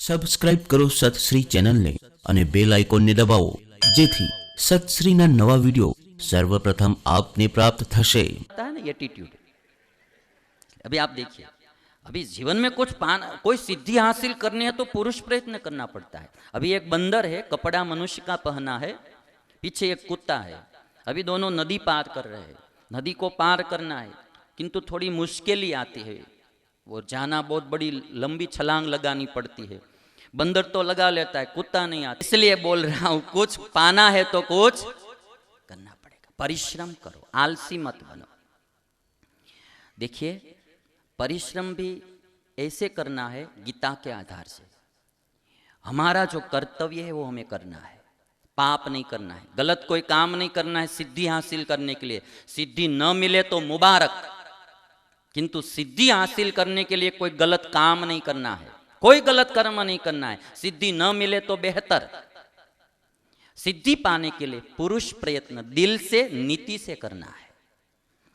Subscribe કરો સતશ્રી ચેનલને અને બેલ આઇકોનને દબાવો જેથી સતશ્રીના નવા વિડીયો સર્વપ્રથમ આપને પ્રાપ્ત થશે। एटीट्यूड अभी आप देखिए, अभी जीवन में कुछ कोई सिद्धि हासिल करनी है तो पुरुष प्रयत्न करना पड़ता है। अभी एक बंदर है, कपड़ा मनुष्य का पहना है, पीछे एक कुत्ता है। अभी दोनों नदी पार कर रहे हैं। नदी को पार करना है किंतु थोड़ी मुश्किल ही आती है, वो जाना बहुत बड़ी लंबी छलांग लगानी पड़ती है। बंदर तो लगा लेता है, कुत्ता नहीं आता। इसलिए बोल रहा हूं, कुछ पाना है तो कुछ करना पड़ेगा, परिश्रम करो, आलसी मत बनो। देखिए, परिश्रम भी ऐसे करना है गीता के आधार से। हमारा जो कर्तव्य है वो हमें करना है, पाप नहीं करना है, गलत कोई काम नहीं करना है सिद्धि हासिल करने के लिए। सिद्धि न मिले तो मुबारक, किंतु सिद्धि हासिल करने के लिए कोई गलत काम नहीं करना है, कोई गलत कर्म नहीं करना है। सिद्धि न मिले तो बेहतर। सिद्धि पाने के लिए पुरुष प्रयत्न दिल से, नीति से करना है,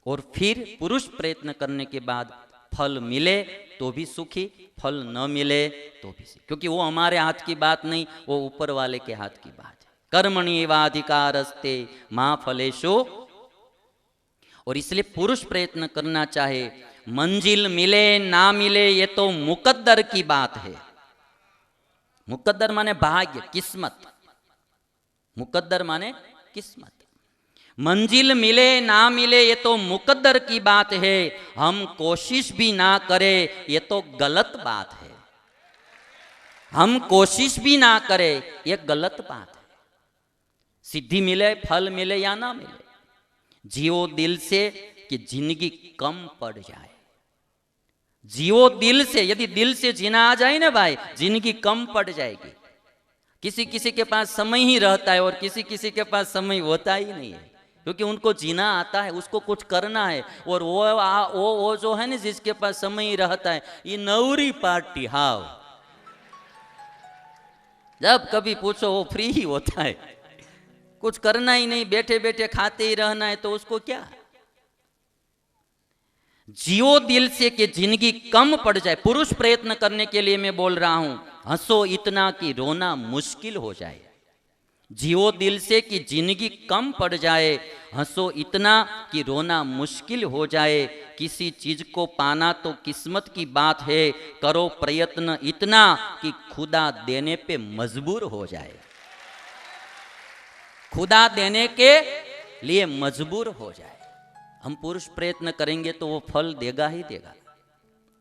और फिर पुरुष प्रयत्न करने के बाद फल मिले तो भी सुखी, फल न मिले तो भी सुखी, क्योंकि वो हमारे हाथ की बात नहीं, वो ऊपर वाले के हाथ की बात है। कर्मण्येवाधिकारस्ते मा फलेषु। और इसलिए पुरुष प्रयत्न करना चाहे, मंजिल मिले ना मिले ये तो मुकद्दर की बात है। मुकद्दर माने भाग्य, किस्मत। मुकद्दर माने किस्मत। मंजिल मिले ना मिले ये तो मुकद्दर की बात है, हम कोशिश भी ना करें ये तो गलत बात है। हम कोशिश भी ना करें ये गलत बात है। सिद्धि मिले, फल मिले या ना मिले, जियो दिल से कि जिंदगी कम पड़ जाए। जियो दिल से, यदि दिल से जीना आ जाए ना भाई, जिंदगी कम पड़ जाएगी। किसी किसी के पास समय ही रहता है और किसी किसी के पास समय होता ही नहीं है, क्योंकि उनको जीना आता है, उसको कुछ करना है। और वो जो है ना, जिसके पास समय ही रहता है, ये नवरी पार्टी हाव, जब कभी पूछो वो फ्री ही होता है, कुछ करना ही नहीं, बैठे बैठे खाते ही रहना है, तो उसको क्या। जियो दिल से कि जिंदगी कम पड़ जाए। पुरुष प्रयत्न करने के लिए मैं बोल रहा हूं, हंसो इतना कि रोना मुश्किल हो जाए। जियो दिल से कि जिंदगी कम पड़ जाए, हंसो इतना कि रोना मुश्किल हो जाए। किसी चीज को पाना तो किस्मत की बात है, करो प्रयत्न इतना कि खुदा देने पे मजबूर हो जाए। खुदा देने के लिए मजबूर हो जाए। हम पुरुष प्रयत्न करेंगे तो वो फल देगा ही देगा।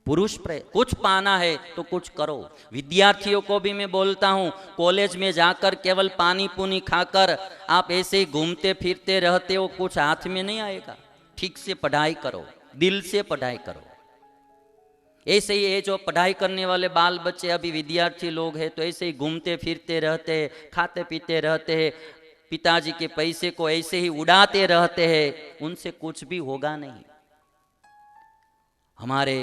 पुरुष प्रयत्न, कुछ पाना है तो कुछ करो। विद्यार्थियों को भी मैं बोलता हूं, कॉलेज में जाकर केवल पानी पुनी खाकर आप ऐसे ही घूमते फिरते रहते हो, कुछ हाथ में नहीं आएगा। ठीक से पढ़ाई करो, दिल से पढ़ाई करो। ऐसे ही ये जो पढ़ाई करने वाले बाल बच्चे अभी विद्यार्थी लोग हैं, तो ऐसे ही घूमते फिरते रहते हैं, खाते पीते रहते हैं, पिताजी के पैसे को ऐसे ही उड़ाते रहते हैं, उनसे कुछ भी होगा नहीं। हमारे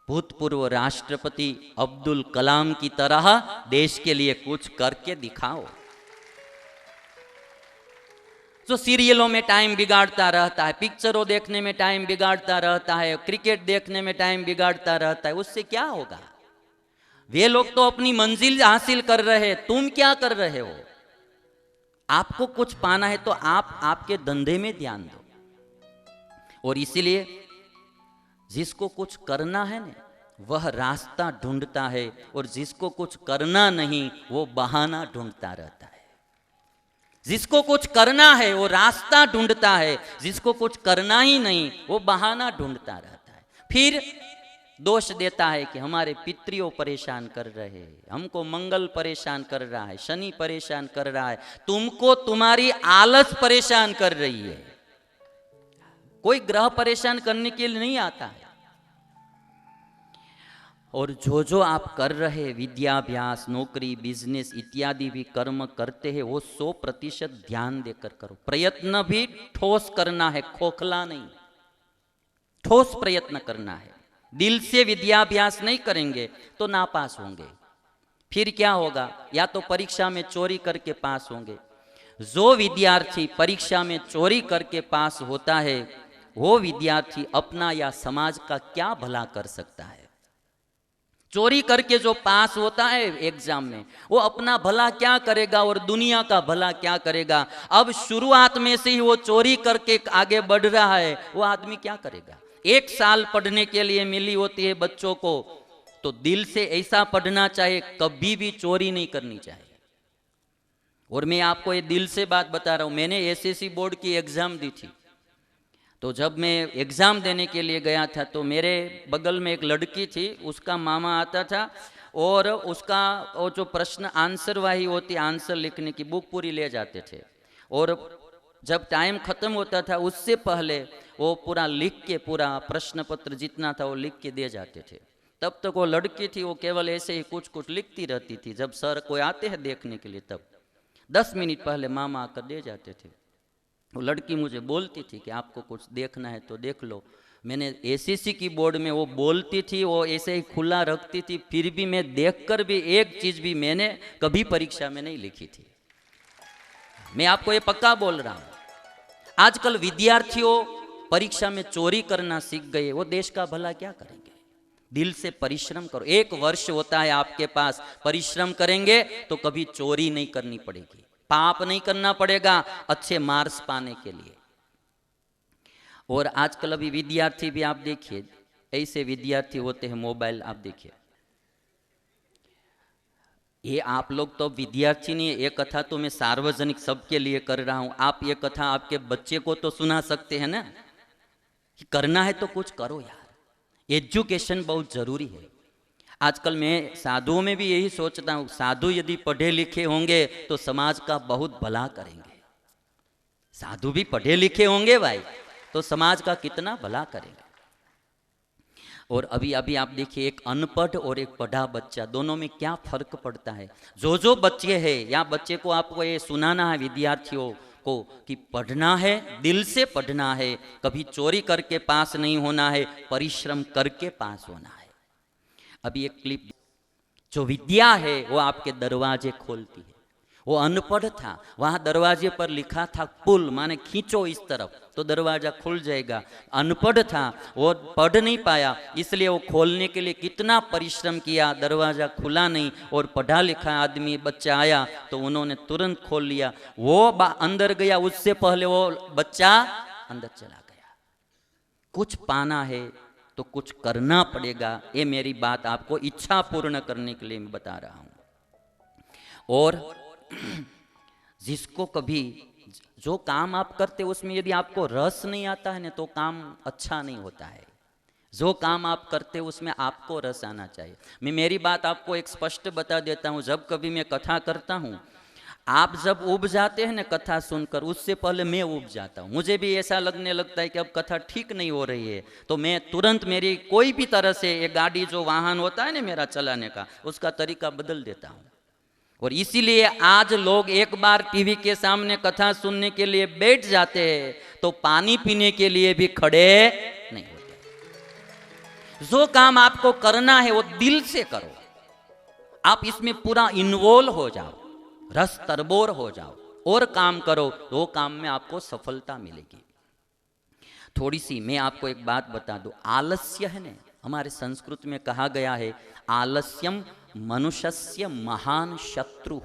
भूतपूर्व राष्ट्रपति अब्दुल कलाम की तरह देश के लिए कुछ करके दिखाओ। जो सीरियलों में टाइम बिगाड़ता रहता है, पिक्चरों देखने में टाइम बिगाड़ता रहता है, क्रिकेट देखने में टाइम बिगाड़ता रहता है, उससे क्या होगा। वे लोग तो अपनी मंजिल हासिल कर रहे हैं, तुम क्या कर रहे हो। आपको कुछ पाना है तो आप आपके धंधे में ध्यान दो। और इसीलिए जिसको कुछ करना है ना, वह रास्ता ढूंढता है, और जिसको कुछ करना नहीं वो बहाना ढूंढता रहता है। जिसको कुछ करना है वो रास्ता ढूंढता है, जिसको कुछ करना ही नहीं वो बहाना ढूंढता रहता है। फिर दोष देता है कि हमारे पितरियों परेशान कर रहे हैं, हमको मंगल परेशान कर रहा है, शनि परेशान कर रहा है, तुमको तुम्हारी आलस परेशान कर रही है। कोई ग्रह परेशान करने के लिए नहीं आता है। और जो जो आप कर रहे विद्याभ्यास, नौकरी, बिजनेस इत्यादि भी कर्म करते हैं, वो 100% ध्यान देकर करो। प्रयत्न भी ठोस करना है, खोखला नहीं, ठोस प्रयत्न करना है। दिल से विद्याभ्यास नहीं करेंगे तो नापास होंगे। फिर क्या होगा, या तो परीक्षा में चोरी करके पास होंगे। जो विद्यार्थी परीक्षा में चोरी करके पास होता है, वो विद्यार्थी अपना या समाज का क्या भला कर सकता है। चोरी करके जो पास होता है एग्जाम में, वो अपना भला क्या करेगा और दुनिया का भला क्या करेगा। अब शुरुआत में से ही वो चोरी करके आगे बढ़ रहा है, वो आदमी क्या करेगा। 1 साल पढ़ने के लिए मिली होती है बच्चों को, तो दिल से ऐसा पढ़ना चाहिए, कभी भी चोरी नहीं करनी चाहिए। और मैं आपको ये दिल से बात बता रहा हूं, मैंने एसएससी बोर्ड की एग्जाम दी थी। तो जब मैं एग्ज़ाम देने के लिए गया था तो मेरे बगल में एक लड़की थी, उसका मामा आता था और उसका वो जो प्रश्न आंसर वाही होती, आंसर लिखने की बुक पूरी ले जाते थे। और जब टाइम ख़त्म होता था उससे पहले वो पूरा लिख के, पूरा प्रश्न पत्र जितना था वो लिख के दे जाते थे। तब तक वो लड़की थी, वो केवल ऐसे ही कुछ कुछ लिखती रहती थी। जब सर कोई आते हैं देखने के लिए तब 10 मिनट पहले मामा आकर दे जाते थे। वो लड़की मुझे बोलती थी कि आपको कुछ देखना है तो देख लो। मैंने एसएससी की बोर्ड में वो बोलती थी, वो ऐसे ही खुला रखती थी, फिर भी मैं देखकर भी एक चीज़ भी मैंने कभी परीक्षा में नहीं लिखी थी। मैं आपको ये पक्का बोल रहा हूँ। आजकल विद्यार्थियों परीक्षा में चोरी करना सीख गए, वो देश का भला क्या करेंगे। दिल से परिश्रम करो, 1 वर्ष होता है आपके पास, परिश्रम करेंगे तो कभी चोरी नहीं करनी पड़ेगी, पाप नहीं करना पड़ेगा अच्छे मार्क्स पाने के लिए। और आजकल अभी विद्यार्थी भी आप देखिए, ऐसे विद्यार्थी होते हैं, मोबाइल आप देखिए। ये आप लोग तो विद्यार्थी नहीं है, ये कथा तो मैं सार्वजनिक सबके लिए कर रहा हूं। आप ये कथा आपके बच्चे को तो सुना सकते हैं ना, कि करना है तो कुछ करो यार, एजुकेशन बहुत जरूरी है। आजकल मैं साधुओं में भी यही सोचता हूँ, साधु यदि पढ़े लिखे होंगे तो समाज का बहुत भला करेंगे। साधु भी पढ़े लिखे होंगे भाई तो समाज का कितना भला करेंगे। और अभी अभी आप देखिए, एक अनपढ़ और एक पढ़ा बच्चा, दोनों में क्या फर्क पड़ता है। जो बच्चे हैं, या बच्चे को आपको ये सुनाना है विद्यार्थियों को कि पढ़ना है, दिल से पढ़ना है, कभी चोरी करके पास नहीं होना है, परिश्रम करके पास होना है। अभी एक क्लिप, जो विद्या है वो आपके दरवाजे खोलती है। वो अनपढ़ था, वहां दरवाजे पर लिखा था पुल, माने खींचो इस तरफ तो दरवाजा खुल जाएगा। अनपढ़ था, वो पढ़ नहीं पाया, इसलिए वो खोलने के लिए कितना परिश्रम किया, दरवाजा खुला नहीं। और पढ़ा लिखा आदमी बच्चा आया तो उन्होंने तुरंत खोल लिया। वो अंदर गया उससे पहले वो बच्चा अंदर चला गया। कुछ पाना है तो कुछ करना पड़ेगा, ये मेरी बात आपको इच्छा पूर्ण करने के लिए मैं बता रहा हूं। और जिसको कभी, जो काम आप करते उसमें यदि आपको रस नहीं आता है ना तो काम अच्छा नहीं होता है। जो काम आप करते उसमें आपको रस आना चाहिए। मैं मेरी बात आपको एक स्पष्ट बता देता हूं, जब कभी मैं कथा करता हूं, आप जब उब जाते हैं ना कथा सुनकर, उससे पहले मैं उब जाता हूँ। मुझे भी ऐसा लगने लगता है कि अब कथा ठीक नहीं हो रही है, तो मैं तुरंत मेरी कोई भी तरह से, ये गाड़ी जो वाहन होता है ना मेरा चलाने का, उसका तरीका बदल देता हूँ। और इसीलिए आज लोग एक बार टीवी के सामने कथा सुनने के लिए बैठ जाते हैं तो पानी पीने के लिए भी खड़े नहीं होते। जो काम आपको करना है वो दिल से करो, आप इसमें पूरा इन्वॉल्व हो जाओ, रस तरबोर हो जाओ और काम करो, तो वो काम में आपको सफलता मिलेगी। थोड़ी सी मैं आपको एक बात बता दूं, आलस्य है ना, हमारे संस्कृत में कहा गया है, आलस्यम मनुष्यस्य महान शत्रु।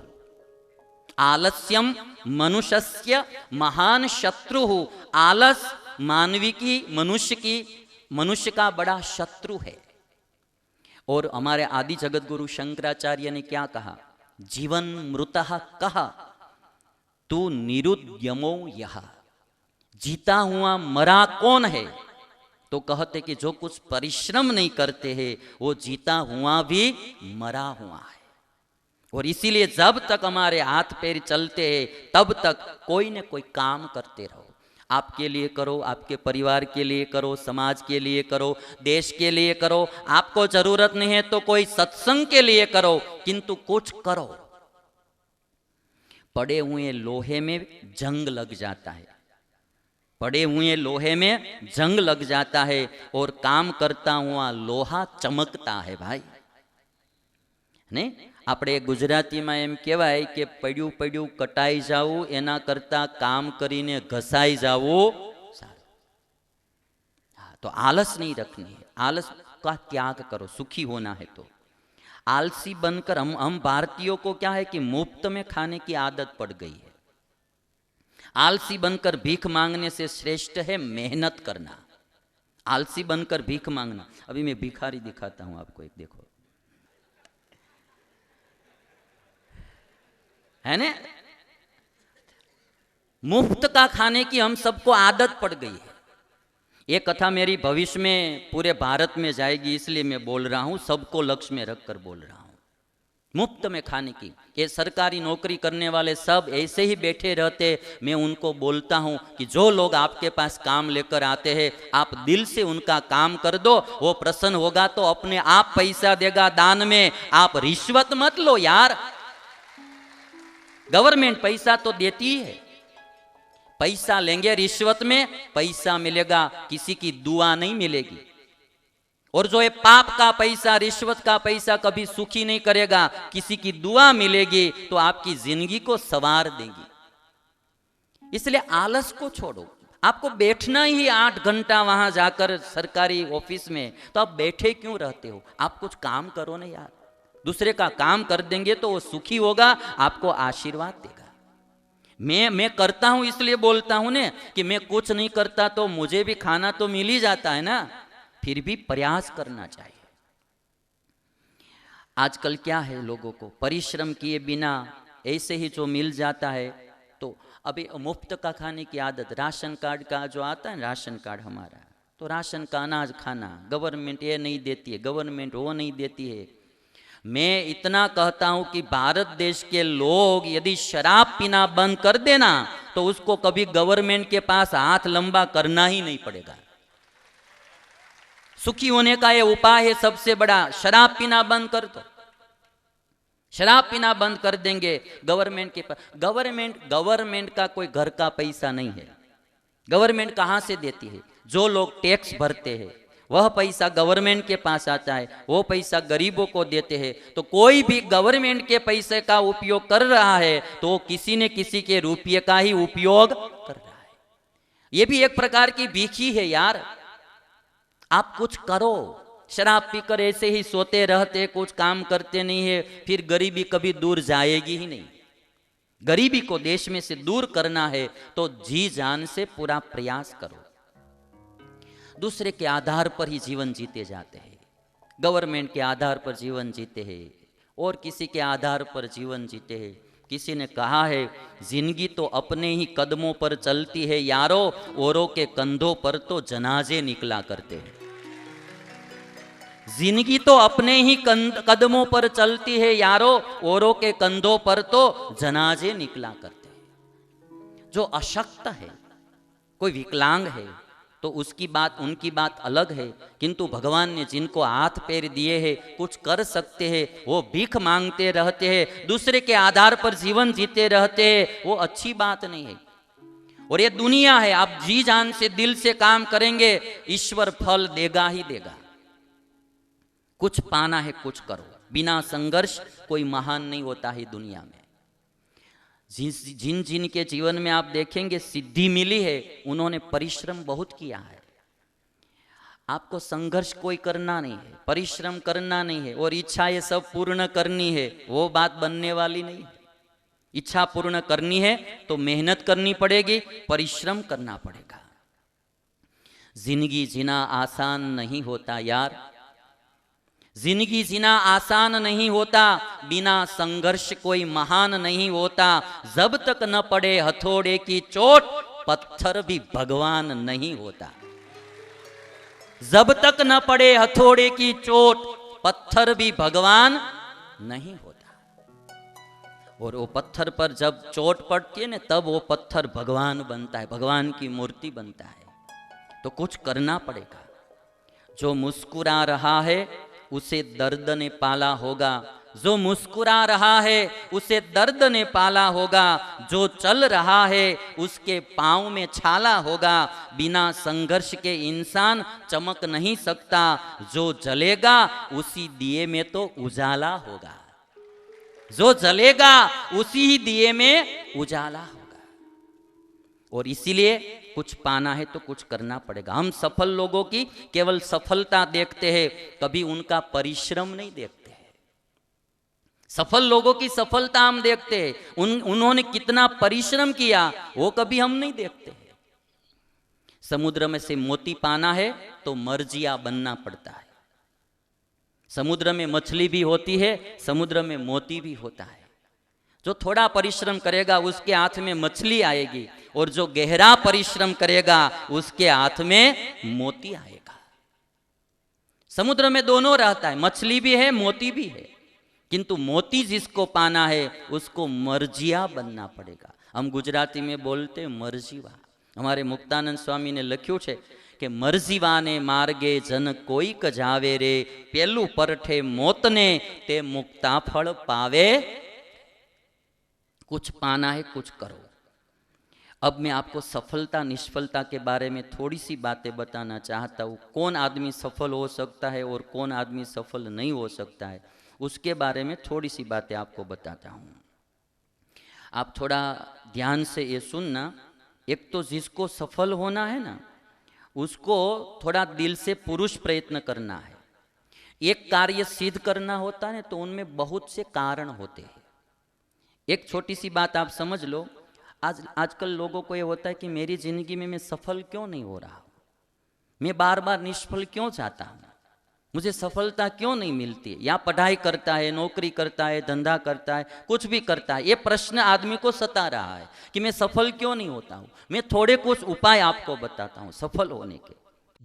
आलस्यम मनुष्यस्य महान शत्रु। आलस मनुष्य का बड़ा शत्रु है। और हमारे आदि जगत गुरु शंकराचार्य ने क्या कहा, जीवन मृतः कहा तू निरुद्यमो यह। जीता हुआ मरा कौन है, तो कहते कि जो कुछ परिश्रम नहीं करते हैं वो जीता हुआ भी मरा हुआ है। और इसीलिए जब तक हमारे हाथ पैर चलते हैं तब तक कोई न कोई काम करते रहो। आपके लिए करो, आपके परिवार के लिए करो, समाज के लिए करो, देश के लिए करो। आपको जरूरत नहीं है तो कोई सत्संग के लिए करो, किंतु कुछ करो। पड़े हुए लोहे में जंग लग जाता है, पड़े हुए लोहे में जंग लग जाता है, और काम करता हुआ लोहा चमकता है भाई ने। આપણે ગુજરાતીમાં એમ કહેવાય કે પડ્યું પડ્યું કટાઈ જાવું એના કરતા કામ કરીને ઘસાઈ જાવું સારું। हाँ, तो आलस नहीं रखनी है, आलस का त्याग करो, सुखी होना है तो। आलसी बनकर हम भारतीयों को क्या है कि मुफ्त में खाने की आदत पड़ गई है। आलसी बनकर भीख मांगने से श्रेष्ठ है मेहनत करना। आलसी बनकर भीख मांगना। अभी मैं भिखारी दिखाता हूं आपको, एक देखो, है ना? मुफ्त का खाने की हम सबको आदत पड़ गई है। ये कथा मेरी भविष्य में पूरे भारत में जाएगी, इसलिए मैं बोल रहा हूं, सबको लक्ष्य में रखकर बोल रहा हूं। मुफ्त में खाने की, ये सरकारी नौकरी करने वाले सब ऐसे ही बैठे रहते। मैं उनको बोलता हूं कि जो लोग आपके पास काम लेकर आते हैं, आप दिल से उनका काम कर दो, वो प्रसन्न होगा तो अपने आप पैसा देगा दान में। आप रिश्वत मत लो यार। गवर्नमेंट पैसा तो देती है, पैसा लेंगे रिश्वत में, पैसा मिलेगा, किसी की दुआ नहीं मिलेगी। और जो ये पाप का पैसा, रिश्वत का पैसा कभी सुखी नहीं करेगा, किसी की दुआ मिलेगी तो आपकी जिंदगी को संवार देगी। इसलिए आलस को छोड़ो। आपको बैठना ही 8 घंटा वहां जाकर सरकारी ऑफिस में, तो आप बैठे क्यों रहते हो? आप कुछ काम करो ना यार। दूसरे का काम कर देंगे तो वो सुखी होगा, आपको आशीर्वाद देगा। मैं करता हूं इसलिए बोलता हूं ने कि मैं कुछ नहीं करता तो मुझे भी खाना तो मिल ही जाता है ना, फिर भी प्रयास करना चाहिए। आजकल क्या है, लोगों को परिश्रम किए बिना ऐसे ही जो मिल जाता है, तो अभी मुफ्त का खाने की आदत, राशन कार्ड का जो आता है, राशन कार्ड हमारा, तो राशन का अनाज खाना, गवर्नमेंट ये नहीं देती है, गवर्नमेंट वो नहीं देती है। मैं इतना कहता हूं कि भारत देश के लोग यदि शराब पीना बंद कर देना तो उसको कभी गवर्नमेंट के पास हाथ लंबा करना ही नहीं पड़ेगा। सुखी होने का ये उपाय है सबसे बड़ा, शराब पीना बंद कर दो। शराब पीना बंद कर देंगे, गवर्नमेंट के पास, गवर्नमेंट का कोई घर का पैसा नहीं है। गवर्नमेंट कहां से देती है? जो लोग टैक्स भरते हैं वह पैसा गवर्नमेंट के पास आता है, वो पैसा गरीबों को देते हैं। तो कोई भी गवर्नमेंट के पैसे का उपयोग कर रहा है तो किसी न किसी के रुपये का ही उपयोग कर रहा है। ये भी एक प्रकार की भीखी है यार। आप कुछ करो। शराब पीकर ऐसे ही सोते रहते, कुछ काम करते नहीं है, फिर गरीबी कभी दूर जाएगी ही नहीं। गरीबी को देश में से दूर करना है तो जी जान से पूरा प्रयास करो। दूसरे के आधार पर ही जीवन जीते जाते हैं, गवर्नमेंट के आधार पर जीवन जीते हैं और किसी के आधार पर जीवन जीते हैं। किसी ने कहा है, जिंदगी तो अपने ही कदमों पर चलती है यारो, औरों के कंधों पर तो जनाजे निकला करते हैं। जिंदगी तो अपने ही कदमों पर चलती है यारो, औरों के कंधों पर तो जनाजे निकला करते हैं। जो अशक्त है, कोई विकलांग है, तो उसकी बात, उनकी बात अलग है, किंतु भगवान ने जिनको हाथ पैर दिए हैं, कुछ कर सकते हैं, वो भीख मांगते रहते हैं, दूसरे के आधार पर जीवन जीते रहते हैं, वो अच्छी बात नहीं है। और ये दुनिया है, आप जी जान से दिल से काम करेंगे, ईश्वर फल देगा ही देगा। कुछ पाना है, कुछ करो। बिना संघर्ष कोई महान नहीं होता है दुनिया में। जिन जिन के जीवन में आप देखेंगे सिद्धि मिली है, उन्होंने परिश्रम बहुत किया है। आपको संघर्ष कोई करना नहीं है, परिश्रम करना नहीं है, और इच्छा ये सब पूर्ण करनी है, वो बात बनने वाली नहीं है। इच्छा पूर्ण करनी है तो मेहनत करनी पड़ेगी, परिश्रम करना पड़ेगा। जिंदगी जीना आसान नहीं होता यार, जिंदगी जीना आसान नहीं होता। बिना संघर्ष कोई महान नहीं होता। जब तक न पड़े हथौड़े की चोट, पत्थर भी भगवान नहीं होता। जब तक न पड़े हथौड़े की चोट, पत्थर भी भगवान नहीं होता। और वो पत्थर पर जब चोट पड़ती है ना, तब वो पत्थर भगवान बनता है, भगवान की मूर्ति बनता है। तो कुछ करना पड़ेगा। जो मुस्कुरा रहा है उसे दर्द ने पाला होगा, जो मुस्कुरा रहा है उसे दर्द ने पाला होगा, जो चल रहा है उसके पांव में छाला होगा। बिना संघर्ष के इंसान चमक नहीं सकता, जो जलेगा उसी दिए में तो उजाला होगा। जो जलेगा उसी ही दिए में उजाला होगा। और इसीलिए कुछ पाना है तो कुछ करना पड़ेगा। हम सफल लोगों की केवल सफलता देखते हैं, कभी उनका परिश्रम नहीं देखते हैं। सफल लोगों की सफलता हम देखते हैं, उन्होंने कितना परिश्रम किया वो कभी हम नहीं देखते। समुद्र में से मोती पाना है तो मर्जिया बनना पड़ता है। समुद्र में मछली भी होती है, समुद्र में मोती भी होता है। जो थोड़ा परिश्रम करेगा उसके हाथ में मछली आएगी, और जो गहरा परिश्रम करेगा उसके हाथ में मोती आएगा। समुद्र में दोनों रहता है, मछली भी है मोती भी है, किंतु मोती जिसको पाना है उसको मर्जिया बनना पड़ेगा। हम गुजराती में बोलते मर्जीवा। हमारे मुक्तानंद स्वामी ने लख्યું છે કે મરજીવાને માર્ગે જન કોઈક જાવે રે, પેલું પરઠે મોતને તે મુક્તા ફળ પાવે। कुछ पाना है कुछ करो। अब मैं आपको सफलता निष्फलता के बारे में थोड़ी सी बातें बताना चाहता हूँ। कौन आदमी सफल हो सकता है और कौन आदमी सफल नहीं हो सकता है, उसके बारे में थोड़ी सी बातें आपको बताता हूँ। आप थोड़ा ध्यान से ये सुनना। एक तो जिसको सफल होना है ना, उसको थोड़ा दिल से पुरुष प्रयत्न करना है। एक कार्य सिद्ध करना होता है तो उनमें बहुत से कारण होते हैं। एक छोटी सी बात आप समझ लो। आजकल लोगों को ये होता है कि मेरी जिंदगी में मैं सफल क्यों नहीं हो रहा, मैं बार बार निष्फल क्यों जाता हूँ, मुझे सफलता क्यों नहीं मिलती। या पढ़ाई करता है, नौकरी करता है, धंधा करता है, कुछ भी करता है, ये प्रश्न आदमी को सता रहा है कि मैं सफल क्यों नहीं होता हूँ। मैं थोड़े कुछ उपाय आपको बताता हूँ सफल होने के।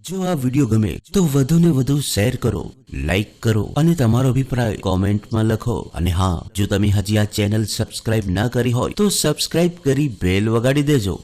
जो आ विडियो गमे तो વધુ ને વધુ શેર કરો, લાઈક કરો અને તમારો અભિપ્રાય કોમેન્ટમાં લખો। અને હા, જો તમે હજી આ ચેનલ સબસ્ક્રાઇબ ના કરી હોય તો સબસ્ક્રાઇબ કરી બેલ વગાડી દેજો।